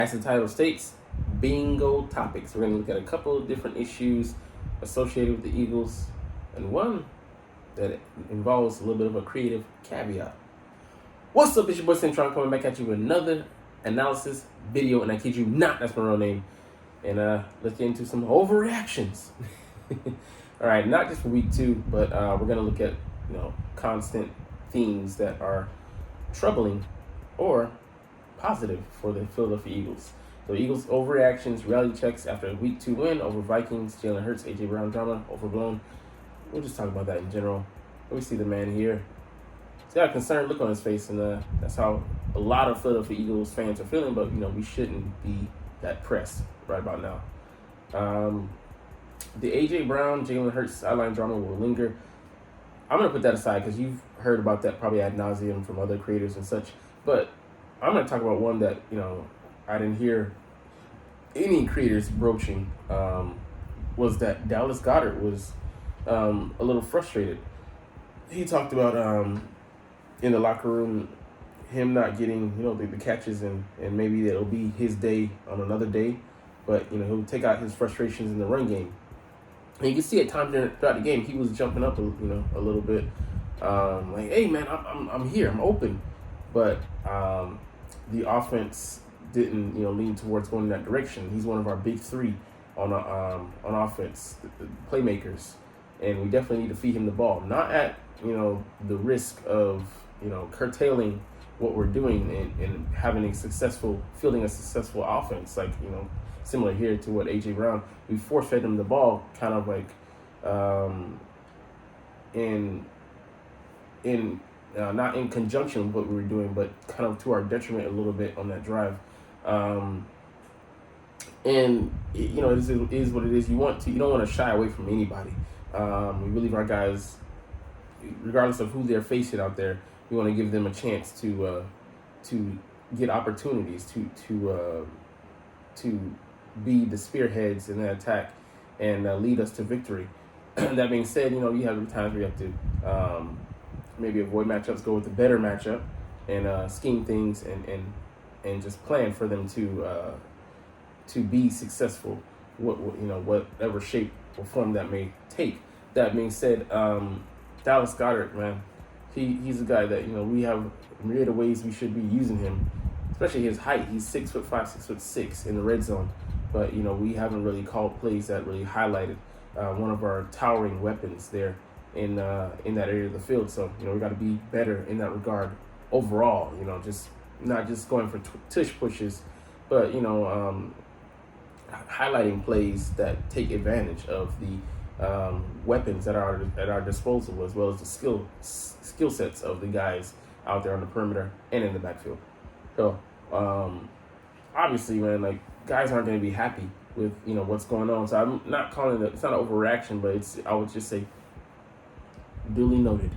As the title states, bingo topics. We're going to look at a couple of different issues associated with the Eagles, and one that involves a little bit of a creative caveat. What's up, it's your boy Cintron coming back at you with another analysis video, and I kid you not, that's my real name. And let's get into some overreactions. All right, not just for week 2, but we're going to look at constant themes that are troubling or positive for the Philadelphia Eagles. So Eagles overreactions, reality checks after a week 2 win over Vikings, Jalen Hurts, AJ Brown drama, overblown. We'll just talk about that in general. Let me see the man here. He's got a concerned look on his face, and that's how a lot of Philadelphia Eagles fans are feeling, but we shouldn't be that pressed right about now. The AJ Brown, Jalen Hurts sideline drama will linger. I'm going to put that aside because you've heard about that probably ad nauseum from other creators and such, but I'm going to talk about one that, I didn't hear any creators broaching, was that Dallas Goedert was a little frustrated. He talked about in the locker room him not getting, the catches, and maybe it'll be his day on another day, but, he'll take out his frustrations in the run game. And you can see at times throughout the game, he was jumping up, a little bit, like, hey, man, I'm here, I'm open. But the offense didn't, lean towards going in that direction. He's one of our big 3 on offense, the playmakers, and we definitely need to feed him the ball, not at the risk of curtailing what we're doing and having fielding a successful offense, like similar here to what AJ Brown. We force-fed him the ball, kind of like not in conjunction with what we were doing, but kind of to our detriment a little bit on that drive. And it is what it is. You don't want to shy away from anybody. We believe our guys, regardless of who they're facing out there, we want to give them a chance to get opportunities to be the spearheads in the attack and lead us to victory. That being said, you have times where you have to maybe avoid matchups, go with the better matchup, and scheme things and just plan for them to be successful, whatever shape or form that may take. That being said, Dallas Goedert, man, he's a guy that we have a myriad of ways we should be using him, especially his height. He's 6'5", 6'6" in the red zone, but we haven't really called plays that really highlighted one of our towering weapons there in that area of the field. So we got to be better in that regard overall. Just not just going for tush pushes, but highlighting plays that take advantage of the weapons that are at our disposal, as well as the skill sets of the guys out there on the perimeter and in the backfield. So obviously, man, like, guys aren't going to be happy with what's going on. So I'm not calling it. It's not an overreaction, but I would just say duly noted.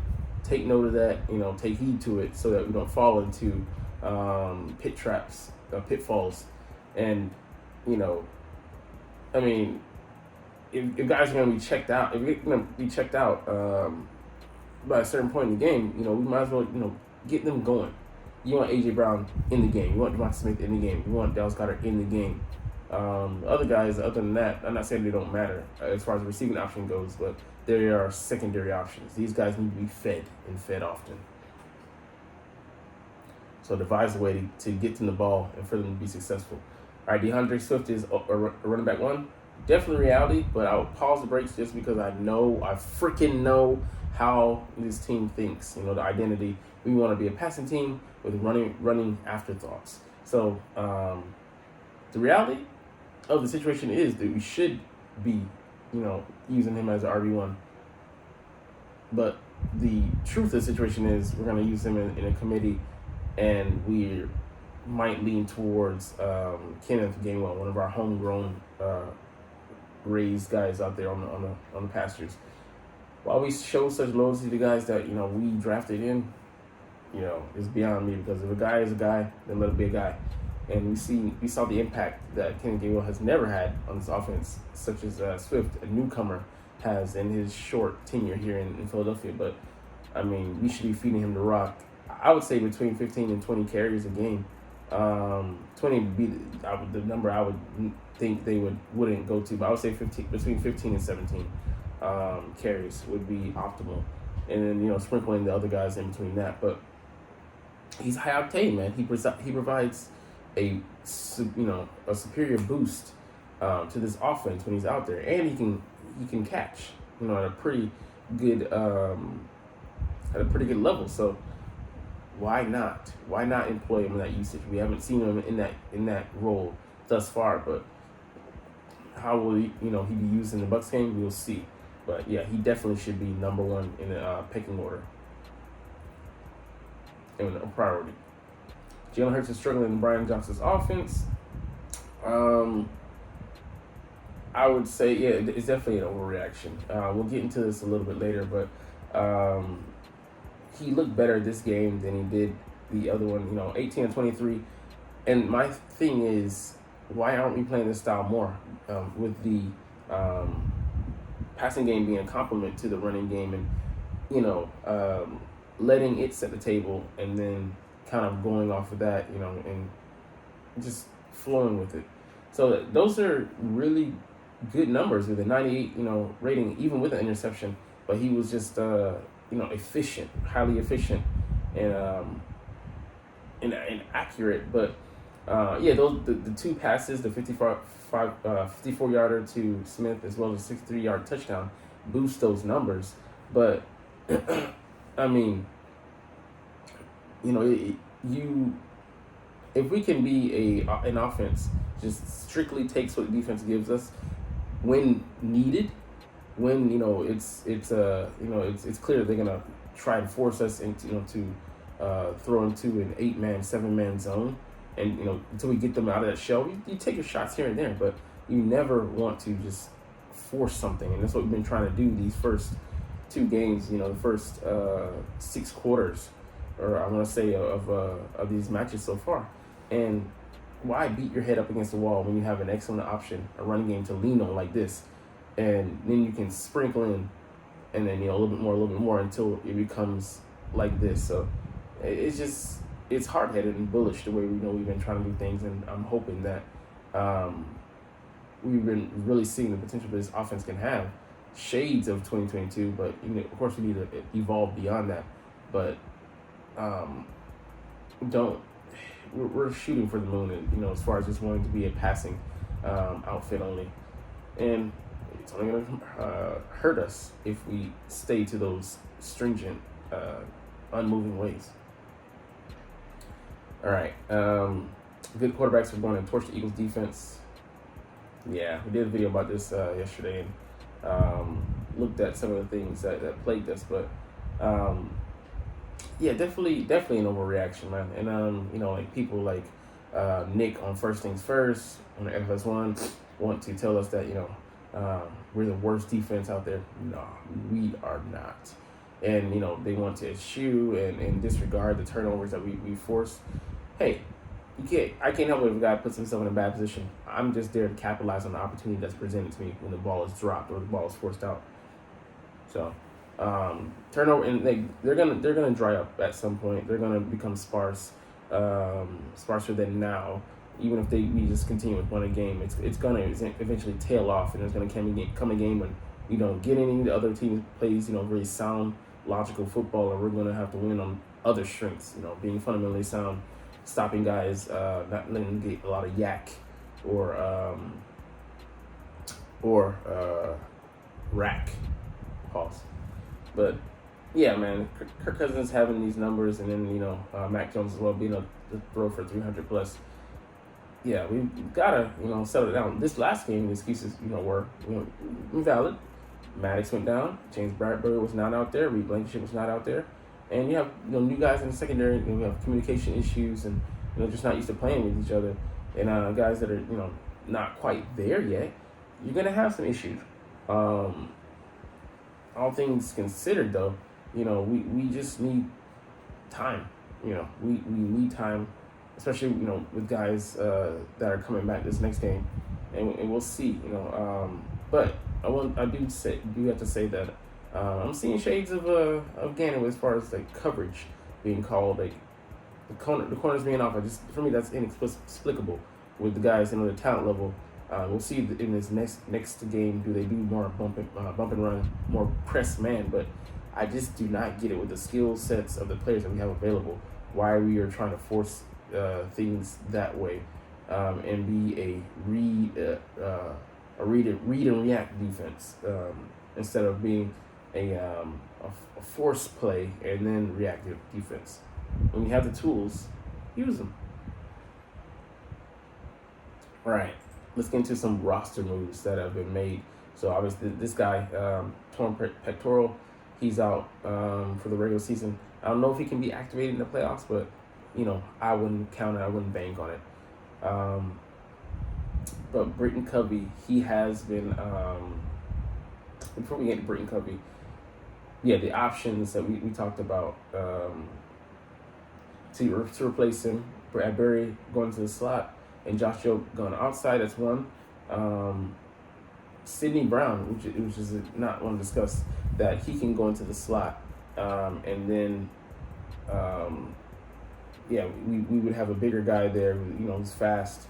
Take note of that. Take heed to it so that we don't fall into pitfalls, and I mean, if guys are going to be checked out, by a certain point in the game, we might as well get them going. You want AJ Brown in the game. You want Devontae Smith in the game. You want Dallas Goedert in the game. Other guys, other than that, I'm not saying they don't matter as far as the receiving option goes, but there are secondary options. These guys need to be fed and fed often. So devise a way to get them the ball and for them to be successful. All right, DeAndre Swift is a running back 1. Definitely reality, but I'll pause the brakes just because I freaking know how this team thinks. The identity. We want to be a passing team with running afterthoughts. So the reality of the situation is that we should be, using him as an RB1. But the truth of the situation is we're going to use him in a committee, and we might lean towards Kenneth Gainwell, one of our homegrown raised guys out there on the pastures. While we show such loyalty to guys that we drafted in, it's beyond me, because if a guy is a guy, then let him be a guy. And we saw the impact that Kenneth Gainwell has never had on this offense, such as Swift, a newcomer, has in his short tenure here in Philadelphia. But I mean, we should be feeding him the rock. I would say between 15 and 20 carries a game. 20 would be the number I would think they wouldn't go to, but I would say 15, between 15 and 17 carries would be optimal, and then sprinkling the other guys in between that. But he's high octane, man. He provides a a superior boost to this offense when he's out there, and he can catch at a pretty good level. So why not? Why not employ him in that usage? We haven't seen him in that role thus far, but how will he be used in the Bucs game? We'll see. But yeah, he definitely should be number one in the pecking order and a priority. Jalen Hurts is struggling in Brian Johnson's offense. I would say, yeah, it's definitely an overreaction. We'll get into this a little bit later, but he looked better this game than he did the other one, 18 and 23. And my thing is, why aren't we playing this style more with the passing game being a complement to the running game and, letting it set the table and then kind of going off of that, and just flowing with it. So those are really good numbers with a 98, rating, even with an interception. But he was just, efficient, highly efficient, and accurate. But those the two passes, the 54-yarder to Smith as well as a 63-yard touchdown, boost those numbers. But I mean, if we can be an offense just strictly takes what the defense gives us when needed, when it's clear they're gonna try and force us into to throw into an 8-man, 7-man zone, and until we get them out of that shell, you take your shots here and there, but you never want to just force something, and that's what we've been trying to do these first 2 games, the first 6 quarters, or I want to say of these matches so far. And why beat your head up against the wall when you have an excellent option, a running game to lean on like this, and then you can sprinkle in, and then a little bit more until it becomes like this. So it's hard-headed and bullish the way we've been trying to do things, and I'm hoping that we've been really seeing the potential that this offense can have. Shades of 2022, but of course we need to evolve beyond that. But we're shooting for the moon, and as far as just wanting to be a passing outfit only, and it's only going to hurt us if we stay to those stringent, unmoving ways. All right, good quarterbacks are going to torch the Eagles defense. Yeah, we did a video about this yesterday, and looked at some of the things that plagued us, but definitely an overreaction, man. And like people like Nick on First Things First on the FS1 want to tell us that we're the worst defense out there. No, we are not. And they want to eschew and disregard the turnovers that we force. Hey, I can't help it if a guy puts himself in a bad position. I'm just there to capitalize on the opportunity that's presented to me when the ball is dropped or the ball is forced out. So turnover, and they're gonna dry up at some point. They're gonna become sparser than now. Even if we just continue with one a game, it's gonna eventually tail off, and there's gonna come a game when we don't get any. The other team plays very sound, logical football, and we're gonna have to win on other strengths. Being fundamentally sound, stopping guys, not letting them get a lot of yak or rack. Pause. But yeah, man, Kirk Cousins having these numbers, and then Mac Jones as well being a throw for 300 plus. Yeah, we gotta settle it down. This last game, the excuses were invalid. Maddox went down. James Bradbury was not out there. Reed Blankenship was not out there, and you have new guys in the secondary. We have communication issues, and just not used to playing with each other, and guys that are not quite there yet. You're gonna have some issues. All things considered, though, we just need time. We need time, especially with guys that are coming back this next game, and we'll see. But I do have to say that I'm seeing shades of Gannon as far as like coverage being called. Like the corners being off. For me, that's inexplicable with the guys in the talent level. We'll see in this next game, do they do more bump and run, more press man? But I just do not get it with the skill sets of the players that we have available. Why we are trying to force things that way, and be a read and react defense, instead of being a force play and then reactive defense. When you have the tools, use them. All right, let's get into some roster moves that have been made. So obviously, this guy, torn pectoral, he's out for the regular season. I don't know if he can be activated in the playoffs, but I wouldn't count it. I wouldn't bank on it. But Britton Covey, he has been. Before we get to Britton Covey, the options that we talked about to replace him. Bradbury going to the slot and Josh Jobe going outside. That's one. Sidney Brown, which is not one to discuss, that he can go into the slot, and then we would have a bigger guy there. Who's fast,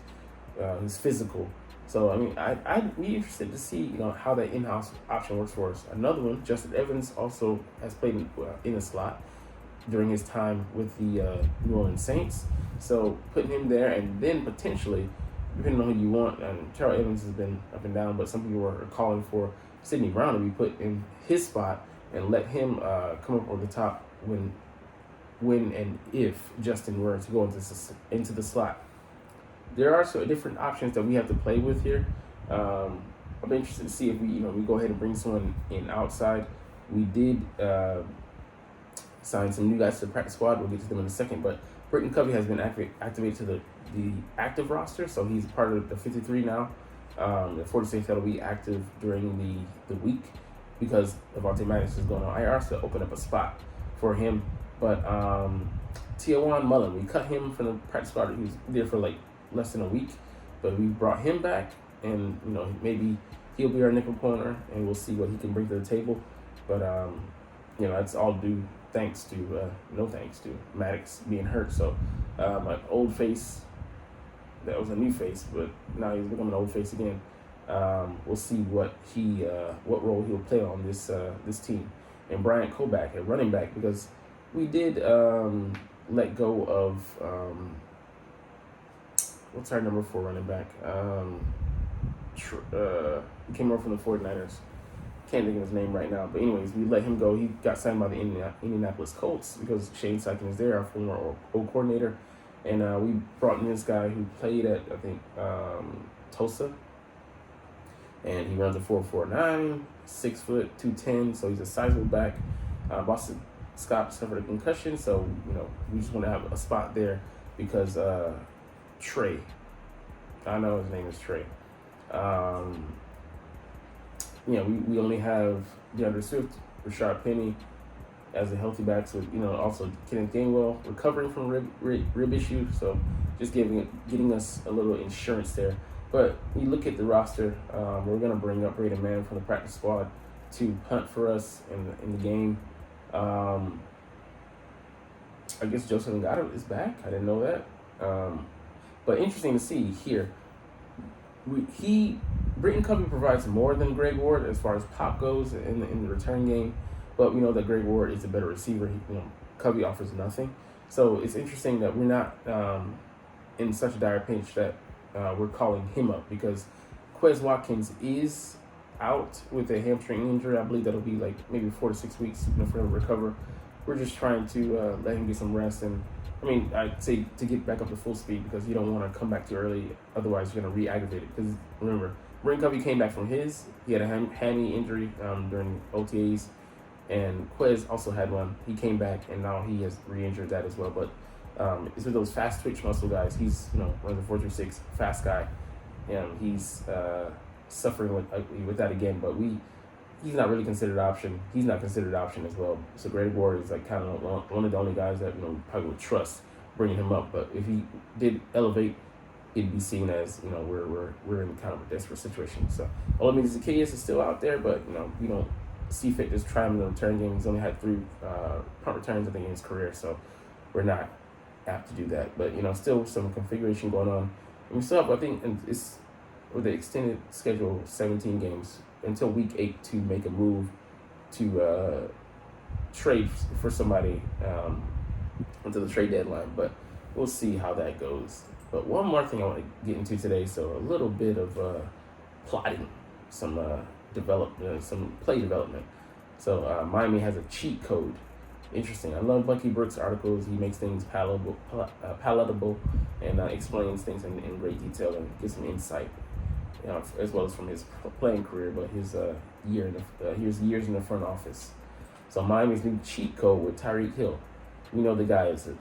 who's physical. So I'd be interested to see how that in-house option works for us. Another one, Justin Evans also has played in the slot during his time with the New Orleans Saints. So putting him there, and then potentially, depending on who you want, and Terrell Evans has been up and down, but some people are calling for Sidney Brown to be put in his spot and let him come up over the top when and if Justin were to go into the slot. There are some different options that we have to play with here. I'm interested to see if we go ahead and bring someone in outside. We did sign some new guys to the practice squad. We'll get to them in a second. But Britton Covey has been activated to the active roster, so he's part of the 53 now. The 46 that'll be active during the week because Avonte Maddox is going on IR, so open up a spot for him. But Tiawan Mullen, we cut him from the practice squad. He was there for like less than a week, but we brought him back, and maybe he'll be our nickel corner, and we'll see what he can bring to the table. But that's all due thanks to no thanks to Maddox being hurt. So an old face that was a new face, but now he's becoming an old face again. We'll see what role he'll play on this team. And Brian Koback at running back, because we did let go of what's our number 4 running back? He came over from the 49ers. Can't think of his name right now. But anyways, we let him go. He got signed by the Indianapolis Colts because Shane Steichen is there, our former O coordinator. And we brought in this guy who played at, I think, Tulsa. And he runs a 4.49, 6 foot, 210. So he's a sizable back. Boston Scott suffered a concussion. So, we just want to have a spot there because Trey. I know his name is Trey. We only have DeAndre Swift, Rashard Penny as a healthy back. So, also Kenneth Gainwell recovering from rib issue. So just getting us a little insurance there. But we look at the roster. We're going to bring up Braden Mann from the practice squad to punt for us in the game. I guess Joseph Ngata is back. I didn't know that. But interesting to see here. Britton Covey provides more than Greg Ward as far as pop goes in the return game, but we know that Greg Ward is a better receiver. Covey offers nothing, so it's interesting that we're not in such a dire pinch that we're calling him up, because Quez Watkins is out with a hamstring injury. I believe that'll be like maybe 4 to 6 weeks for him to recover. We're just trying to let him get some rest, and I'd say to get back up to full speed, because you don't want to come back too early. Otherwise, you're going to re-aggravate it. Because remember, Britton Covey came back from he had a hammy injury during OTAs, and Quez also had one. He came back, and now he has re-injured that as well. But it's with those fast twitch muscle guys. He's runs a 4.36 fast guy, and he's suffering with that again. But he's not really considered option. He's not considered option as well. So Greg Ward is like kind of one of the only guys that probably would trust bringing him up. But if he did elevate, it'd be seen as we're in kind of a desperate situation. So Olamide Zacchaeus is still out there, but we don't see fit to try him in the return game. He's only had 3 punt returns I think in his career, so we're not app to do that. But still some configuration going on. And we still have, I think, and it's with the extended schedule, 17 games until week 8 to make a move to trade for somebody until the trade deadline. But we'll see how that goes. But one more thing I want to get into today, so a little bit of plotting, some some play development. So Miami has a cheat code. Interesting. I love Bucky Brooks' articles. He makes things palatable and explains things in great detail and gives some insight, as well as from his playing career, but his years in the front office. So Miami's new cheat code with Tyreek Hill. We know the guy is a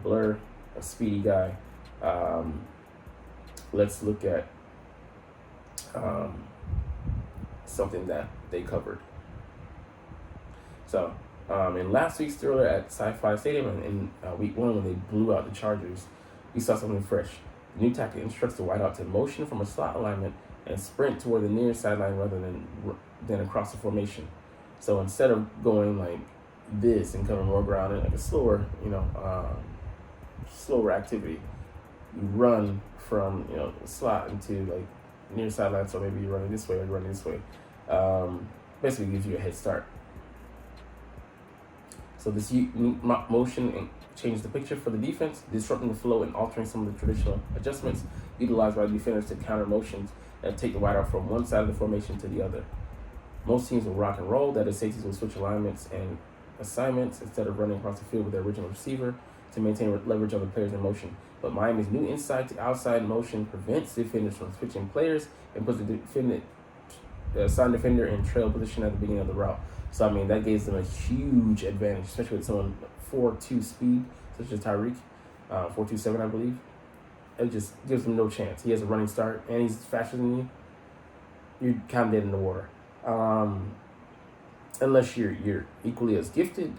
blur, a speedy guy. Let's look at something that they covered. So in last week's thriller at Sci-Fi Stadium in week 1, when they blew out the Chargers, we saw something fresh. The new tactic instructs the wideout to motion from a slot alignment and sprint toward the near sideline rather than across the formation. So instead of going like this and covering more ground in like a slower activity, you run from the slot into like near sideline. So maybe you're running this way or you're running this way. Basically gives you a head start. So this motion changes the picture for the defense, disrupting the flow and altering some of the traditional adjustments utilized by defenders to counter motions that take the wideout from one side of the formation to the other. Most teams will rock and roll, that is, safeties will switch alignments and assignments instead of running across the field with their original receiver to maintain leverage on the players in motion. But Miami's new inside to outside motion prevents defenders from switching players and puts the assigned defender in trail position at the beginning of the route. So, I mean, that gives them a huge advantage, especially with someone 4.2 speed, such as Tyreek, 4.27, I believe. It just gives them no chance. He has a running start, and he's faster than you. You're kind of dead in the water. Unless you're equally as gifted,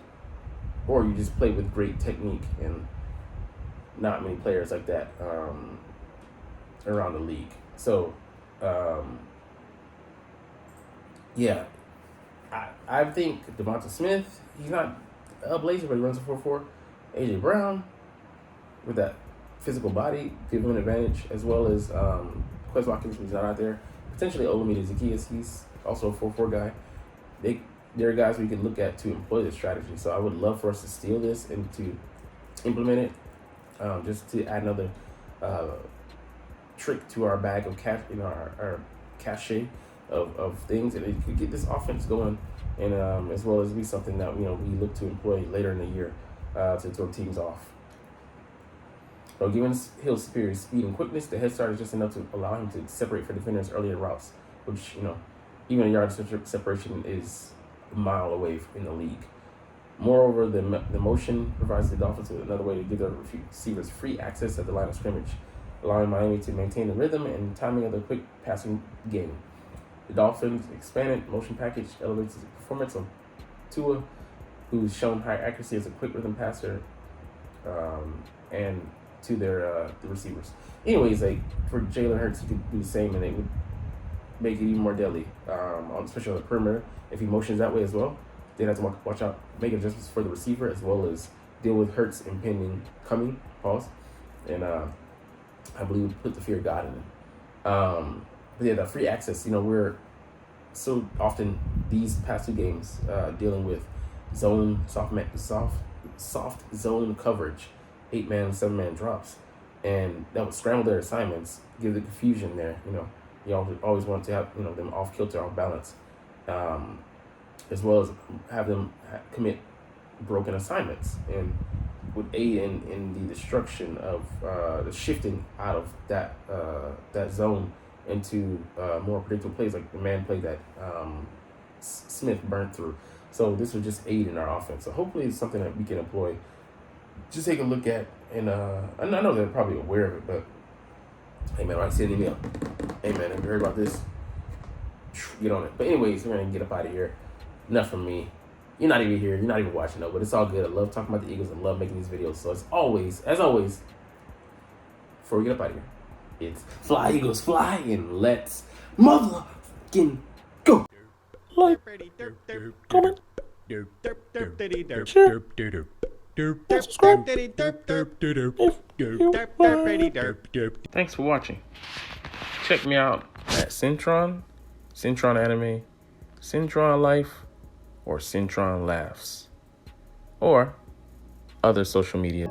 or you just play with great technique, and not many players like that around the league. So, yeah. I think Devonta Smith, he's not a blazer, but he runs a 4.4. A.J. Brown, with that physical body, give him an advantage, as well as Quez Watkins, who's not out there. Potentially Olamide Zaccheaus, he's also a 4.4 guy. They're guys we can look at to employ this strategy. So I would love for us to steal this and to implement it, just to add another trick to our bag of cash, our cachet of things, and it could get this offense going, and as well as be something that we look to employ later in the year to throw teams off. So given Hill's superior speed and quickness, the head start is just enough to allow him to separate for defenders early in routes, which even a yard separation is a mile away in the league. Moreover, the motion provides the Dolphins with another way to give their receivers free access at the line of scrimmage, allowing Miami to maintain the rhythm and timing of the quick passing game. The Dolphins' expanded motion package elevates the performance of Tua, who's shown high accuracy as a quick rhythm passer, and to the receivers. Anyways, like for Jalen Hurts, he could do the same, and it would make it even more deadly, especially on the perimeter. If he motions that way as well, they'd have to watch out, make adjustments for the receiver, as well as deal with Hurts impending coming, and I believe would put the fear of God in him. But yeah, the free access, we're so often these past 2 games dealing with soft zone coverage, 8-man, 7-man drops, and that would scramble their assignments, give the confusion there. You always want to have them off kilter, off balance, as well as have them commit broken assignments, and would aid in the destruction of the shifting out of that zone into more predictable plays, like the man play that Smith burnt through. So this would just aid in our offense. So hopefully it's something that we can employ. Just take a look at, and I know they're probably aware of it, but hey man, send an email. Hey man, have you heard about this? Get on it. But anyways, we're gonna get up out of here. Enough from me. You're not even here. You're not even watching, but it's all good. I love talking about the Eagles. I love making these videos. So as always, before we get up out of here, it's fly, Eagles, fly, and let's motherfucking go. Like, comment, share. Subscribe. Thanks for watching. Check me out at Cintron, Cintron Anime, Cintron Life, or Cintron Laughs, or other social media.